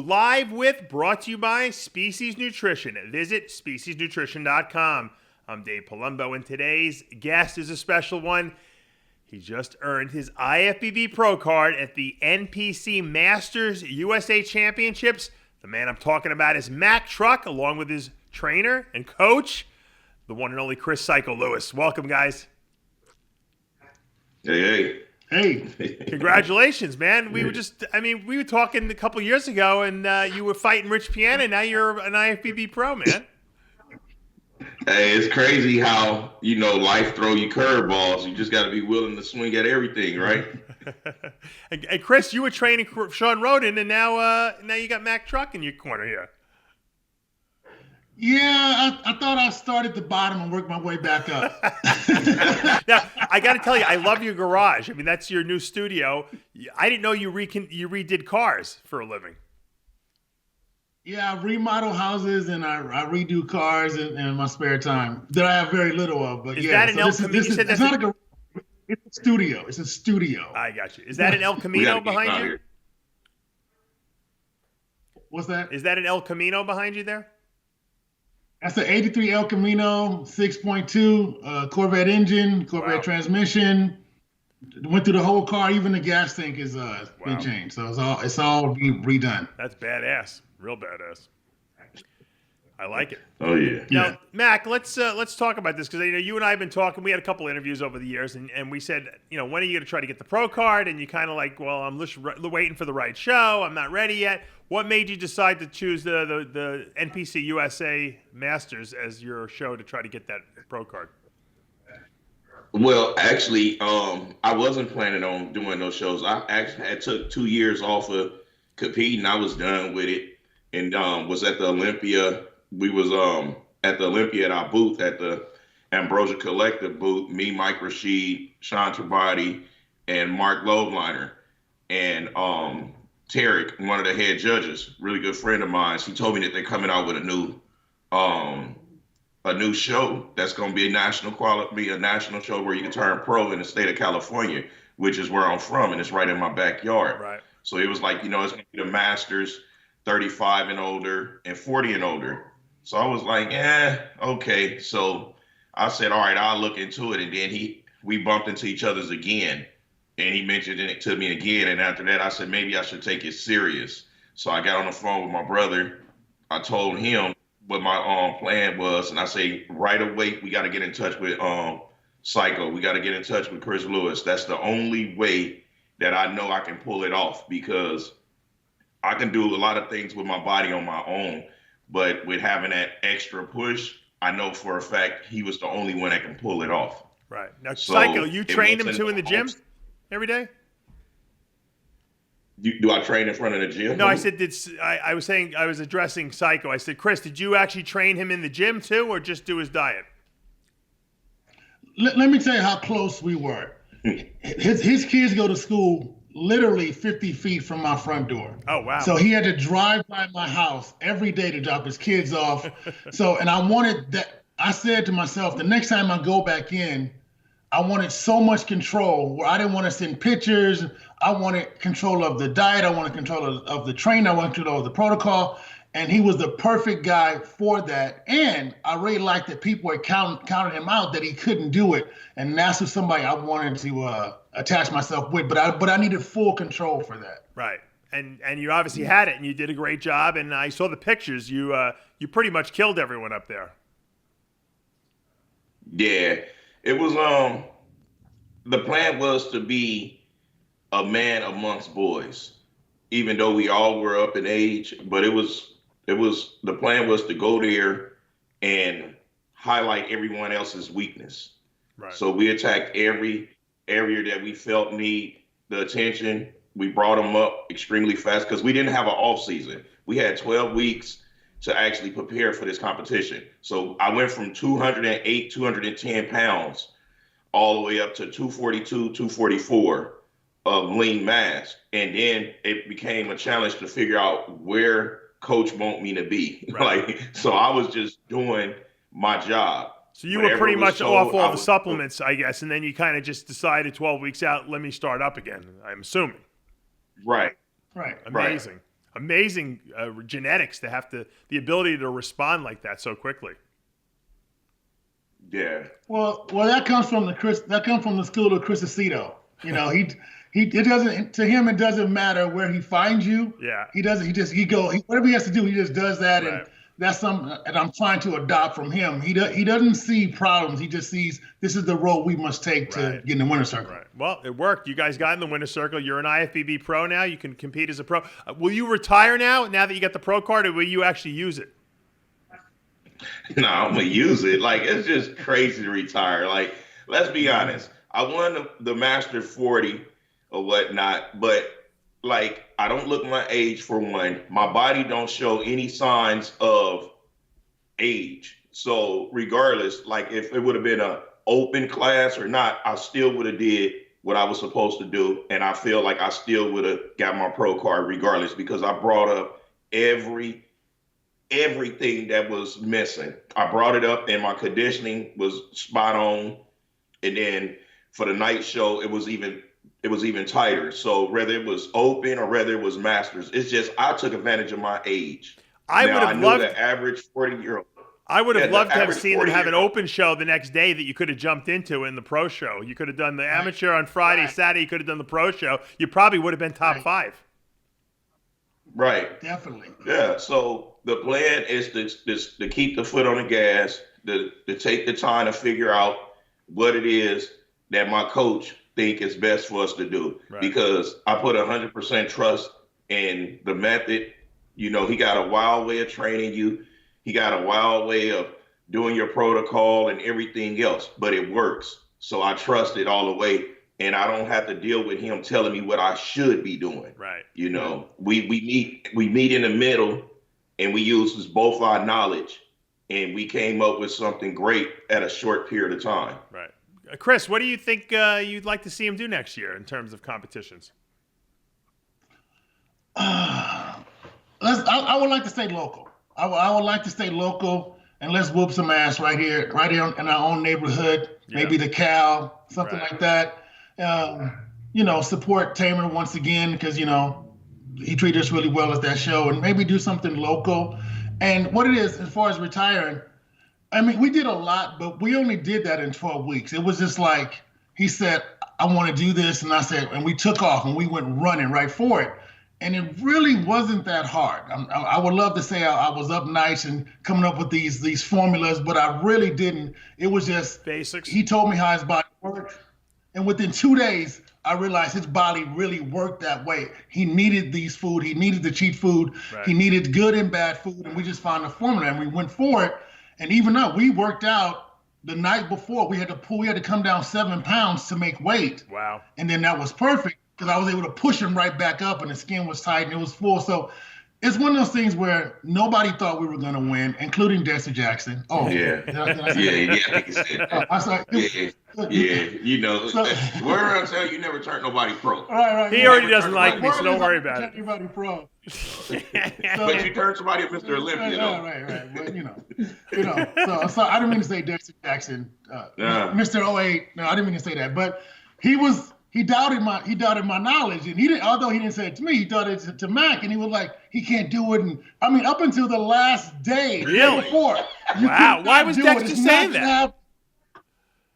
Live with, brought to you by Species Nutrition. Visit speciesnutrition.com. I'm Dave Palumbo, and today's guest is a special one. He just earned his IFBB Pro card at the NPC Masters USA Championships. The man I'm talking about is Mac Trucc, along with his trainer and coach, the one and only Chris Psycho Lewis. Welcome, guys. Hey. Congratulations, man. We were talking a couple years ago, and you were fighting Rich PIANA. Now you're an IFBB Pro, man. Hey, it's crazy how, life throw you curveballs. You just got to be willing to swing at everything, right? and Chris, you were training Sean Roden, and now you got Mac Trucc in your corner here. Yeah, I thought I started at the bottom and worked my way back up. Now, I got to tell you, I love your garage. I mean, that's your new studio. I didn't know you redid cars for a living. Yeah, I remodel houses and I redo cars in my spare time that I have very little of. But is that an El Camino? It's not a it's a studio. It's a studio. I got you. Is that an El Camino behind you? What's that? Is that an El Camino behind you there? That's an 83 El Camino 6.2 Corvette engine, Corvette transmission. Went through the whole car. Even the gas tank is been changed. So it's all redone. That's badass. Real badass. I like it. Oh yeah. Now, Mac, let's talk about this, because you and I have been talking. We had a couple interviews over the years, and we said, when are you going to try to get the pro card? And you kind of like, well, I'm just waiting for the right show. I'm not ready yet. What made you decide to choose the NPC USA Masters as your show to try to get that pro card? Well, actually, I wasn't planning on doing those shows. I actually took 2 years off of competing. I was done with it, and was at the Olympia. We was at the Olympia at our booth, at the Ambrosia Collective booth, me, Mike Rashid, Sean Trabati, and Mark Loveliner. And Tarek, one of the head judges, really good friend of mine, he told me that they're coming out with a new show that's going to be a national show where you can turn pro in the state of California, which is where I'm from, and it's right in my backyard. Right. So it was like, it's going to be the Masters, 35 and older, and 40 and older. So I was like, okay. So I said, all right, I'll look into it. And then we bumped into each other's again, and he mentioned it to me again. And after that, I said, maybe I should take it serious. So I got on the phone with my brother. I told him what my plan was, and I say, right away, we got to get in touch with Psycho. We got to get in touch with Chris Lewis. That's the only way that I know I can pull it off, because I can do a lot of things with my body on my own, but with having that extra push, I know for a fact he was the only one that can pull it off. Right. Now, so Psycho, you train him too in the gym every day? Do I train in front of the gym? No, I said, I was saying, I was addressing Psycho. I said, Chris, did you actually train him in the gym too, or just do his diet? Let me tell you how close we were. His kids go to school literally 50 feet from my front door. Oh, wow. So he had to drive by my house every day to drop his kids off. And I wanted that. I said to myself, the next time I go back in, I wanted so much control where I didn't want to send pictures. I wanted control of the diet. I wanted control of the training. I wanted control of the protocol. And he was the perfect guy for that. And I really liked that people had counted him out, that he couldn't do it. And that's who somebody I wanted to attach myself with. But I needed full control for that. Right. And you obviously had it, and you did a great job. And I saw the pictures. You pretty much killed everyone up there. Yeah. It was the plan was to be a man amongst boys, even though we all were up in age, but the plan was to go there and highlight everyone else's weakness. Right. So we attacked every area that we felt need the attention. We brought them up extremely fast because we didn't have an off season. We had 12 weeks to actually prepare for this competition. So I went from 208, 210 pounds all the way up to 242, 244 of lean mass. And then it became a challenge to figure out where coach want me to be. Right. So I was just doing my job. So you were Whatever pretty was much told, off all I the was- supplements, I guess, and then you kind of just decided 12 weeks out, let me start up again, I'm assuming. Right. Right. Amazing. Amazing genetics to have the ability to respond like that so quickly. Yeah. Well, that comes from the school of Chris Aceto. You know, it doesn't, to him, it doesn't matter where he finds you. Yeah. Whatever he has to do, he just does that. Right. And that's something that I'm trying to adopt from him. He doesn't see problems. He just sees this is the road we must take to get in the winner's circle. Right. Well, it worked. You guys got in the winner's circle. You're an IFBB pro now. You can compete as a pro. Will you retire now that you got the pro card, or will you actually use it? No, I'm gonna use it. Like, it's just crazy to retire. Like, let's be honest. I won the Master 40 or whatnot, but like, I don't look my age for one. My body don't show any signs of age. So regardless, like if it would have been a open class or not, I still would have did what I was supposed to do. And I feel like I still would have got my pro card regardless, because I brought up everything that was missing. I brought it up and my conditioning was spot on. And then for the night show, it was even tighter. So whether it was open or whether it was masters, it's just I took advantage of my age. I would have loved the average 40-year-old. I would have loved to have seen them have an 40-year-old. open show the next day that you could have jumped into in the pro show. You could have done the amateur on Friday, Saturday. You could have done the pro show. You probably would have been top 5. Right. Definitely. Yeah. So the plan is to keep the foot on the gas, to take the time to figure out what it is that my coach think is best for us to do. Right. Because I put 100% trust in the method. You know, he got a wild way of training you. He got a wild way of doing your protocol and everything else, but it works. So I trust it all the way, and I don't have to deal with him telling me what I should be doing. Right. You know, we meet in the middle, and we use both our knowledge, and we came up with something great at a short period of time. Right. Chris, what do you think you'd like to see him do next year in terms of competitions? I would like to stay local. I would like to stay local, and let's whoop some ass right here in our own neighborhood. Yeah. Maybe the Cal, something Right. like that. You know, support Tamer once again, because you know he treated us really well at that show, and maybe do something local. And what it is, as far as retiring, I mean, we did a lot, but we only did that in 12 weeks. It was just like he said, "I want to do this," and I said, and we took off and we went running right for it. And it really wasn't that hard. I would love to say I was up nice and coming up with these formulas, but I really didn't. It was just Basics. He told me how his body worked, and within 2 days, I realized his body really worked that way. He needed these food. He needed the cheat food. Right. He needed good and bad food, and we just found a formula, and we went for it. And even though we worked out the night before, we had to come down 7 pounds to make weight. Wow. And then that was perfect, because I was able to push him right back up, and the skin was tight and it was full. So it's one of those things where nobody thought we were going to win, including Dexter Jackson. Oh, Yeah. did I say that? Yeah, I think you said Oh, that. I said, Yeah, you know, So- word around town, you never turned nobody pro. Right. He yeah. already doesn't like me, so Word don't is worry I about can't it. Anybody pro. But you turned somebody Mr. Olympia, though. Right. But you know. So I didn't mean to say Dexter Jackson, Mr. 08. No, I didn't mean to say that. But he doubted my knowledge, and although he didn't say it to me, he taught it to Mac, and he was like, he can't do it. And I mean, up until the last day, Really? before. Wow. Why was Dexter saying that?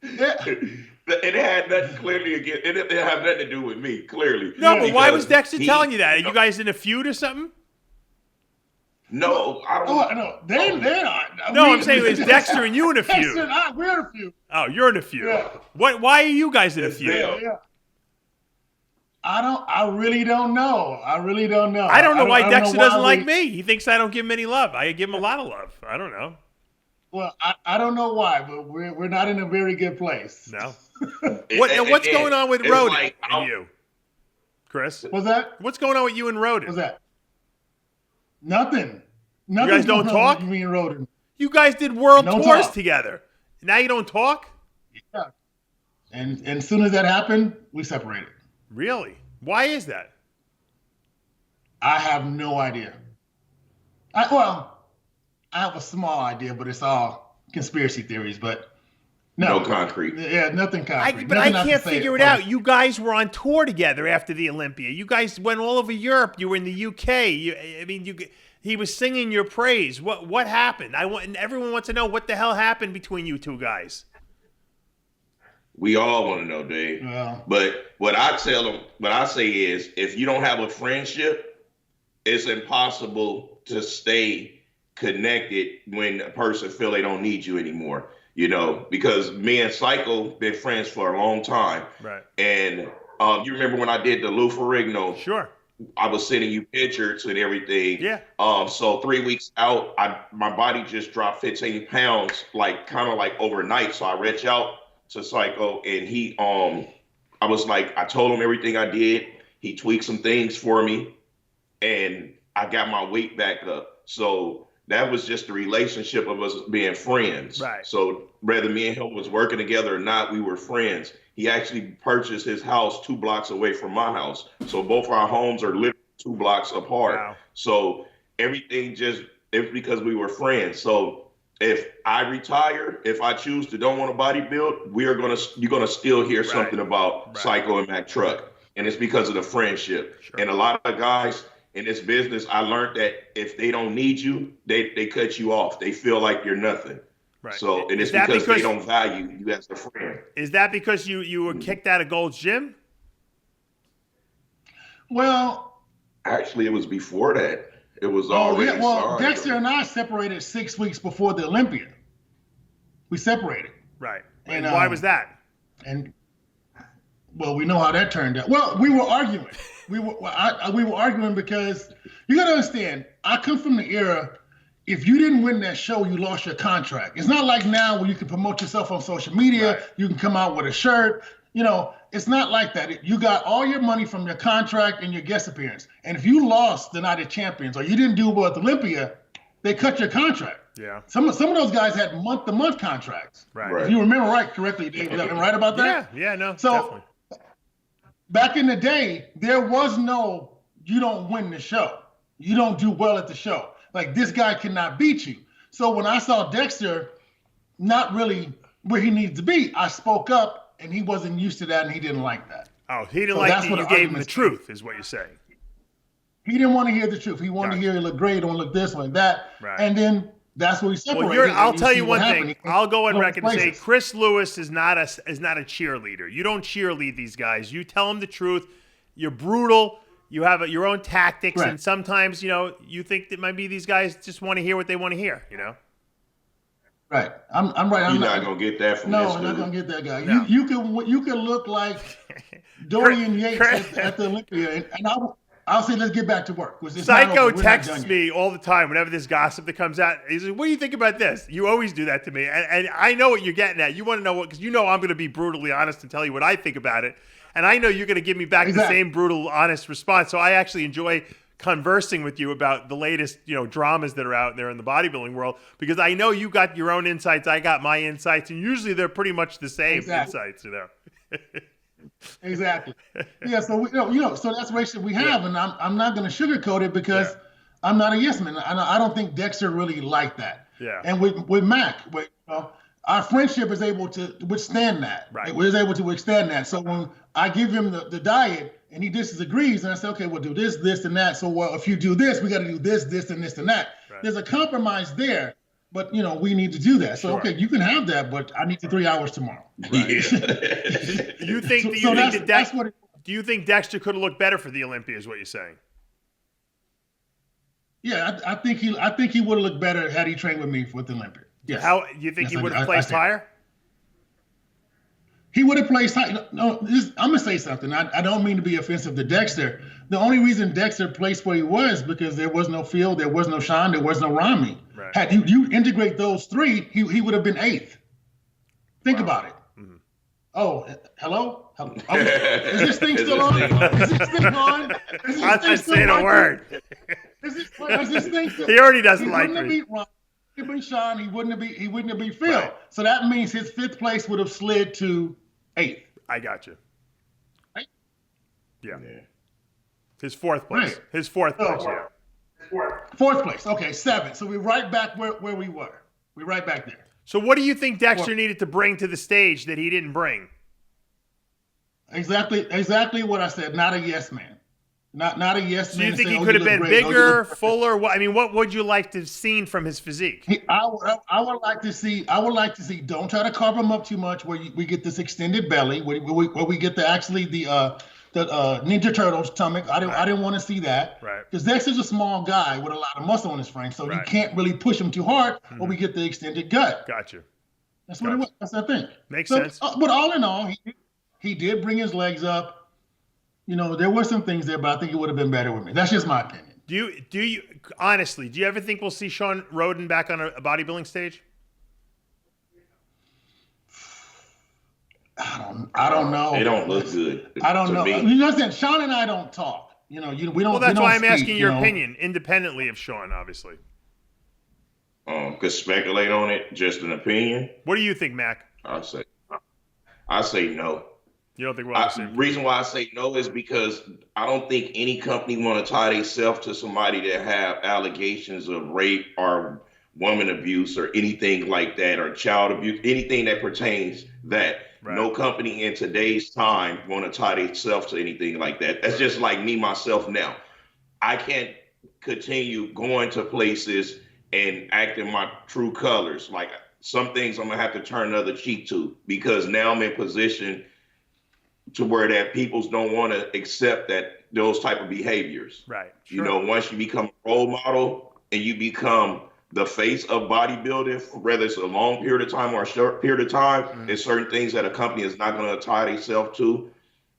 It had nothing clearly again. It didn't have nothing to do with me, clearly. No, but why was Because Dexter telling you that? Are you guys in a feud or something? No, I don't. Oh, no, they are. No, I'm saying it's Dexter and you in a Dexter feud. and I, we're in a feud. Oh, you're in a feud. Yeah. Why are you guys in a It's feud? them. Yeah. I really don't know. I don't know why I don't Dexter know why doesn't like we- me. He thinks I don't give him any love. I give him a lot of love. I don't know. Well, I don't know why, but we're not in a very good place. No. What's going on with it's Rodin like, and you, Chris? What's that? What's going on with you and Rodin? What's that? Nothing. guys don't talk? Me and Rodin. You guys did world No tours talk. together. Now you don't talk? Yeah. And as soon as that happened, we separated. Really? Why is that? I have no idea. I have a small idea, but it's all conspiracy theories, but no concrete. Yeah, nothing concrete. But I can't figure it out. You guys were on tour together after the Olympia. You guys went all over Europe. You were in the UK. He was singing your praise. What happened? And everyone wants to know what the hell happened between you two guys. We all want to know, Dave. Well, but what I say is, if you don't have a friendship, it's impossible to stay connected when a person feel they don't need you anymore. Because me and Psycho been friends for a long time. Right. And you remember when I did the Lou Ferrigno? Sure. I was sending you pictures and everything. Yeah. So 3 weeks out, my body just dropped 15 pounds, kind of overnight. So I reached out to Psycho, and I told him everything I did. He tweaked some things for me, and I got my weight back up. So that was just the relationship of us being friends. Right. So whether me and him was working together or not, we were friends. He actually purchased his house 2 blocks away from my house. So both our homes are literally 2 blocks apart. Wow. So everything it's because we were friends. So if I retire, if I choose to don't want to bodybuild, you're gonna still hear something about Psycho and Mac Trucc. And it's because of the friendship. Sure. And a lot of guys in this business, I learned that if they don't need you, they cut you off. They feel like you're nothing. Right. So, and it's because they don't value you as a friend. Is that because you were kicked out of Gold's Gym? Well, actually, it was before that. It was already signed. Dexter and I separated 6 weeks before the Olympia. We separated. Right. And why was that? And we know how that turned out. Well, we were arguing. We were arguing because you got to understand, I come from the era, if you didn't win that show, you lost your contract. It's not like now where you can promote yourself on social media, right. You can come out with a shirt. It's not like that. You got all your money from your contract and your guest appearance. And if you lost the Night of Champions or you didn't do well at Olympia, they cut your contract. Yeah. Some of those guys had month-to-month contracts. Right. If you remember correctly, Dave, am I right about that? Yeah, no, so, definitely. Back in the day, there was no, you don't win the show. You don't do well at the show. Like, this guy cannot beat you. So when I saw Dexter not really where he needs to be, I spoke up, and he wasn't used to that, and he didn't like that. Oh, he didn't like that you gave him the truth, is what you're saying. He didn't want to hear the truth. He wanted to hear he looked great, don't look this, like that. Right. And then that's where we separated. Well, I'll tell you one thing. I'll go on record and say Chris Lewis is not a cheerleader. You don't cheerlead these guys. You tell them the truth. You're brutal. You have your own tactics, and sometimes you think that maybe these guys just want to hear what they want to hear. Right. I'm right. You're not gonna get that from this dude. I'm not gonna get that guy. No. You can look like Dorian Yates at the Olympia, and I'll say let's get back to work. Psycho texts me all the time whenever there's gossip that comes out. He says, "What do you think about this?" You always do that to me, and I know what you're getting at. You want to know what, because I'm going to be brutally honest and tell you what I think about it, and I know you're going to give me back the same brutal, honest response. So I actually enjoy conversing with you about the latest, dramas that are out there in the bodybuilding world, because I know you got your own insights, I got my insights, and usually they're pretty much the same insights, Exactly. Yeah. So so that's the relationship we have, and I'm not going to sugarcoat it because I'm not a yes man. I don't think Dexter really liked that. Yeah. And with Mac, our friendship is able to withstand that. Right. We're able to withstand that. So when I give him the diet and he disagrees, and I say, okay, we'll do this, this, and that. So if you do this, we got to do this, this, and this, and that. Right. There's a compromise there, but we need to do that. So okay, you can have that, but I need the 3 hours tomorrow. Right. Do you think Dexter could have looked better for the Olympia? Is what you're saying? Yeah, I think he would have looked better had he trained with me for the Olympia. Yes. How you think he would have placed higher? He would have placed high. No, I'm gonna say something. I don't mean to be offensive to Dexter. The only reason Dexter placed where he was because there was no Phil, there was no Sean, there was no Rami. Right. Had you integrate those three, he would have been 8th. Think about it. Mm-hmm. Oh, hello? Is this thing still on? Is this thing on? I'm not saying a word. Is this thing still? He already doesn't like me. He wouldn't have been Sean. He wouldn't have been Phil. Right. So that means his 5th place would have slid to 8th. I got you. Right? Yeah. His 4th place. Right. His 4th place. Yeah. 4th place. Okay, 7th. So we're right back where we were. We're right back there. So what do you think Dexter needed to bring to the stage that he didn't bring? Exactly what I said. Not a yes man. Not a yes man. So you think he could have been bigger, fuller? I mean, what would you like to have seen from his physique? I would like to see. Don't try to carve him up too much. Where we get this extended belly, where we get the Ninja Turtles stomach. I didn't want to see that. Right. Because Dexter's a small guy with a lot of muscle on his frame, so you can't really push him too hard, or we get the extended gut. Gotcha. That's what it was. That's I think. Makes sense. But all in all, he did bring his legs up. You know, there were some things there, but I think it would have been better with me. That's just my opinion. Do you honestly, do you ever think we'll see Sean Roden back on a bodybuilding stage? I don't know. It don't look good. I don't know. You understand? Sean and I don't talk. You know, we don't. Well, that's why I'm asking your know? opinion, independently of Sean, obviously. Could speculate on it, just an opinion. What do you think, Mac? I say no. You don't think we'll have the same? The reason why I say no is because I don't think any company want to tie themselves to somebody that have allegations of rape or woman abuse or anything like that, or child abuse, anything that pertains that. Right. No company in today's time want to tie themselves to anything like that. That's just like me, myself now. I can't continue going to places and acting my true colors. Like some things I'm going to have to turn the other cheek to, because now I'm in position to where that people don't want to accept that those type of behaviors. Right. Sure. You know, once you become a role model and you become the face of bodybuilding, whether it's a long period of time or a short period of time, there's certain things that a company is not going to tie themselves to.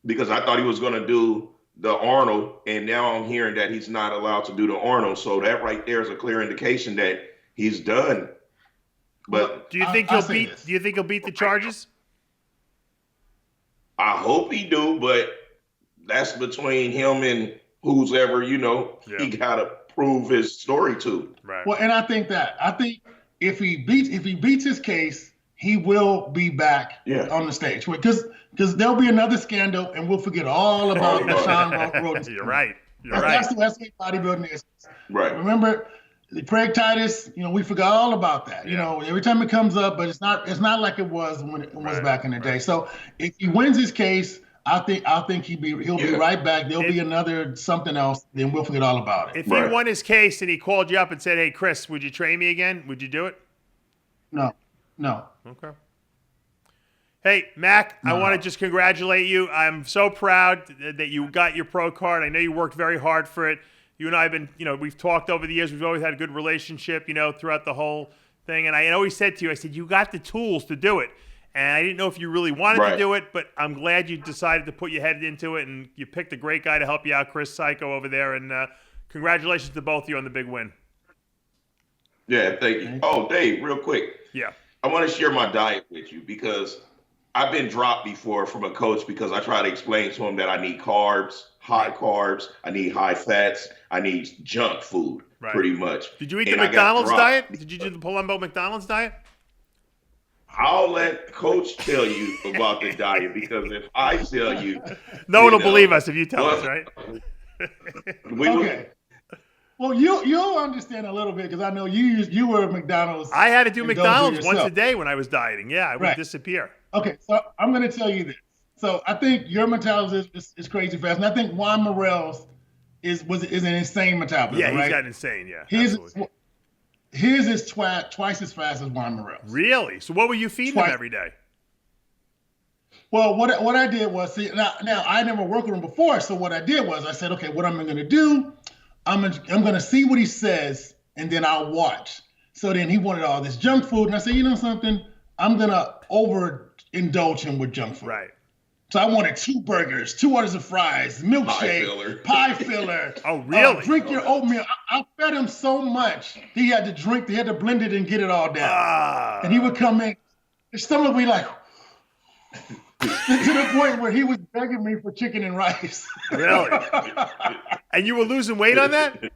Because I thought he was going to do the Arnold, and now I'm hearing that he's not allowed to do the Arnold. So that right there is a clear indication that he's done. But do you think he'll beat? Do you think he'll beat the charges? I hope he do, but that's between him and who's ever, you know, he got to prove his story to. Right. Well, and I think if he beats his case, he will be back on the stage, because there'll be another scandal and we'll forget all about the Sean Roden. You're right. That's the way bodybuilding is. Right. Remember Craig Titus? You know, we forgot all about that. You know, every time it comes up, but it's not like it was when it was back in the day. So if he wins his case, I think he'll be right back. There'll be another something else, then we'll forget all about it. If he won his case and he called you up and said, "Hey, Chris, would you train me again?" Would you do it? No. Okay. Hey, Mac, I want to just congratulate you. I'm so proud that you got your pro card. I know you worked very hard for it. You and I have been, you know, we've talked over the years. We've always had a good relationship, you know, throughout the whole thing. And I always said to you, I said, you got the tools to do it. And I didn't know if you really wanted to do it, but I'm glad you decided to put your head into it, and you picked a great guy to help you out, Chris Psycho over there. And congratulations to both of you on the big win. Yeah, thank you. Oh, Dave, real quick. Yeah. I want to share my diet with you, because I've been dropped before from a coach because I try to explain to him that I need carbs, high carbs, I need high fats, I need junk food, pretty much. Did you eat the McDonald's diet? Did you do the Palumbo McDonald's diet? I'll let Coach tell you about the diet, because if I tell you, no one will believe us if you tell us, right? Okay. Well, you'll understand a little bit, because I know you were at McDonald's. I had to do McDonald's once a day when I was dieting. Yeah, I would disappear. Okay, so I'm going to tell you this. So I think your metabolism is crazy fast, and I think Juan Morel's is an insane metabolism. Yeah, he's got insane. Yeah, his is twice as fast as Juan Morel's. Really? So what were you feeding him every day? Well, what I did was, now I never worked with him before, so what I did was I said, okay, what am I going to do? I'm going to see what he says, and then I'll watch. So then he wanted all this junk food, and I said, you know something? I'm going to overindulge him with junk food. Right. So I wanted 2 burgers, 2 orders of fries, milkshake, pie filler. Oh, really? Drink your oatmeal. I fed him so much. He had to blend it and get it all down. And he would come in, his stomach would be like, to the point where he was begging me for chicken and rice. Really? And you were losing weight on that?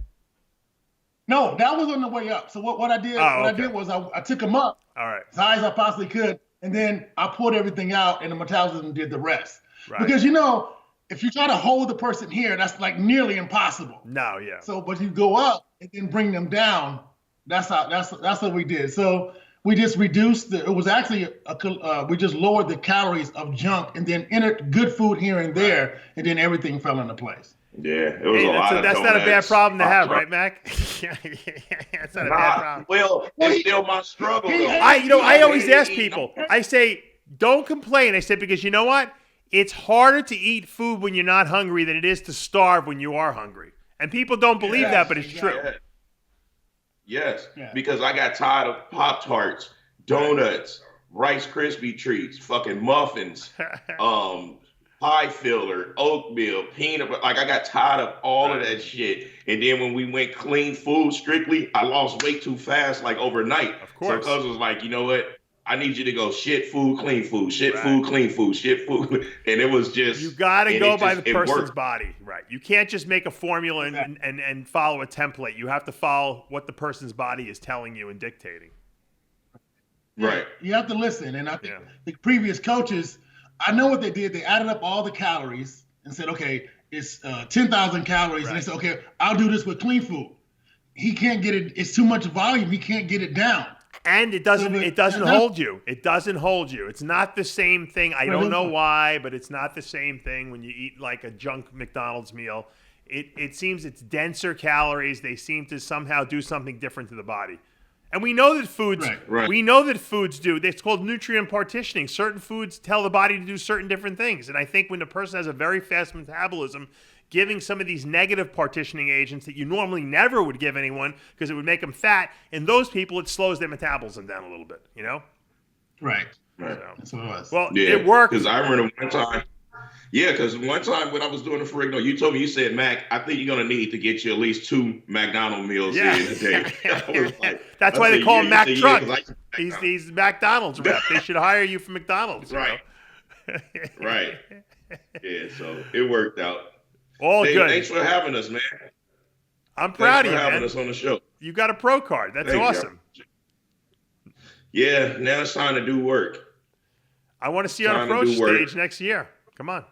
No, that was on the way up. So what I did, I did was I took him up as high as I possibly could, and then I pulled everything out, and the metabolism did the rest. Right. Because if you try to hold the person here, that's like nearly impossible. No, yeah. So, but you go up and then bring them down. That's what we did. So we just reduced it was actually we just lowered the calories of junk and then entered good food here and there, and then everything fell into place. Yeah, it was a lot of that's not a bad problem to have, right, Mac? That's not a bad problem. Well, it's still my struggle. I always ask people, I say, don't complain. I said, because you know what? It's harder to eat food when you're not hungry than it is to starve when you are hungry. And people don't believe that, but it's true. Yes, because I got tired of Pop-Tarts, donuts, Rice Krispie treats, fucking muffins, pie filler, oatmeal, peanut butter. Like, I got tired of all of that shit. And then when we went clean food strictly, I lost weight too fast, like overnight. Of course. So Cuz was like, you know what? I need you to go shit food, clean food, shit food, clean food, shit food. And it was just... You got to go by the person's body. Right. You can't just make a formula and follow a template. You have to follow what the person's body is telling you and dictating. Right. You have to listen. And I think the previous coaches, I know what they did. They added up all the calories and said, okay, it's 10,000 calories. And they said, okay, I'll do this with clean food. He can't get it. It's too much volume. He can't get it down. And it doesn't hold you. It doesn't hold you. It's not the same thing. I don't know why, but it's not the same thing when you eat like a junk McDonald's meal. It seems it's denser calories. They seem to somehow do something different to the body. And we know that foods do. It's called nutrient partitioning. Certain foods tell the body to do certain different things. And I think when a person has a very fast metabolism, giving some of these negative partitioning agents that you normally never would give anyone because it would make them fat, and those people, it slows their metabolism down a little bit, you know? Right. Right. So, that's what it was. Well, it worked. Because I remember one time. Yeah, because one time when I was doing the Ferrigno, you told me, you said, Mac, I think you're going to need to get you at least 2 McDonald's meals in a day. That's why they call him Mac Trucc. He's McDonald's rep. They should hire you for McDonald's. Right. Right. Yeah, so it worked out. All good. Thanks for having us, man. I'm proud of you, man. Thanks for having us on the show. You got a pro card. That's awesome. Yeah, now it's time to do work. I want to see you on a pro stage next year. Come on.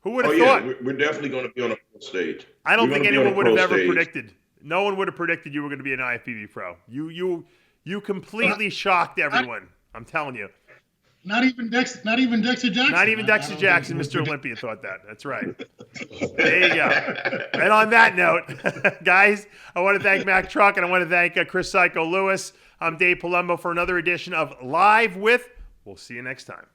Who would have thought? Yeah, we're definitely going to be on a pro stage. I don't think anyone would have ever predicted. No one would have predicted you were going to be an IFBB pro. You completely shocked everyone. I'm telling you. Not even Dexter Jackson. Not even Dexter Jackson, Mr. Olympia, thought that. That's right. There you go. And on that note, guys, I want to thank Mac Trucc, and I want to thank Chris Psycho Lewis. I'm Dave Palumbo for another edition of Live With. We'll see you next time.